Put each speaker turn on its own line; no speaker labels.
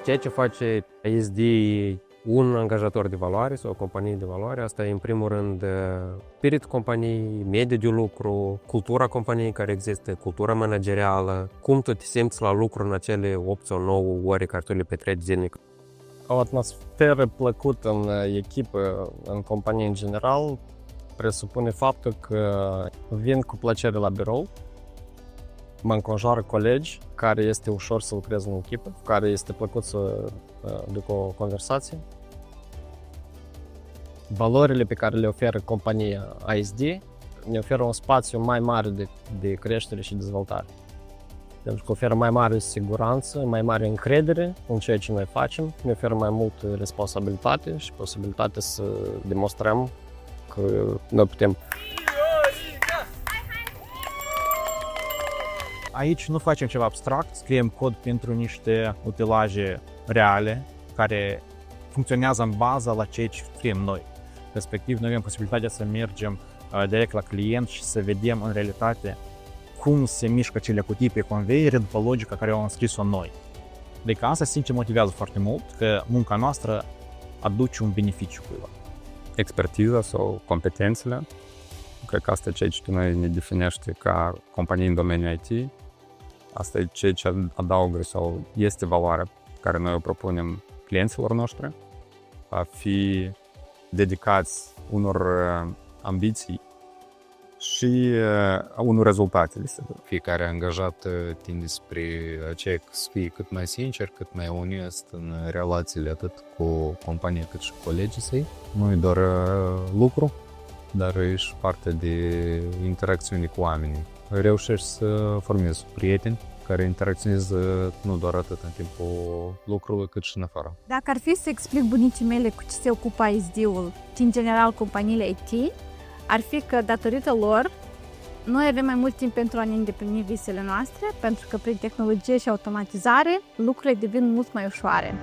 Ceea ce face ISD un angajator de valoare sau o companie de valoare, asta e în primul rând spirit companiei, mediul de lucru, cultura companiei care există, cultura managerială, cum tu te simți la lucru în acele 8 sau 9 ore care tu le petreci zilnic.
O atmosferă plăcută în echipă, în companie în general, presupune faptul că vin cu plăcere la birou, mă înconjoară colegi care este ușor să lucrez în echipă, cu care este plăcut să duc o conversație. Valorile pe care le oferă compania ISD ne oferă un spațiu mai mare de creștere și dezvoltare. Pentru că oferă mai mare siguranță, mai mare încredere în ceea ce noi facem, ne oferă mai multă responsabilitate și posibilitatea să demonstrăm că noi putem.
Aici nu facem ceva abstract, scriem cod pentru niște utilaje reale care funcționează în baza la ceea ce scriem noi. Respectiv, noi avem posibilitatea să mergem direct la client și să vedem în realitate cum se mișcă cele cutii pe conveiere după logica care o am scris-o noi. Deci asta, sincer, motivează foarte mult că munca noastră aduce un beneficiu cuiva.
Expertiza sau competențele, cred că asta e ceea ce pe noi ne definește ca companie în domeniul IT. Asta e ceea ce adaugă sau este valoarea pe care noi o propunem clienților noștri, a fi dedicați unor ambiții și unor rezultate.
Fiecare angajat tinde spre aceea să fie cât mai sincer, cât mai onest în relațiile atât cu compania cât și cu colegii săi. Nu e doar lucru, dar e și parte de interacțiune cu oamenii. Reușești să formezi prieteni care interacționează nu doar atât în timpul lucrului, cât și în afară.
Dacă ar fi să explic bunicii mele cu ce se ocupă ISD-ul și în general companiile IT, ar fi că datorită lor noi avem mai mult timp pentru a ne îndeplini visele noastre, pentru că prin tehnologie și automatizare lucrurile devin mult mai ușoare.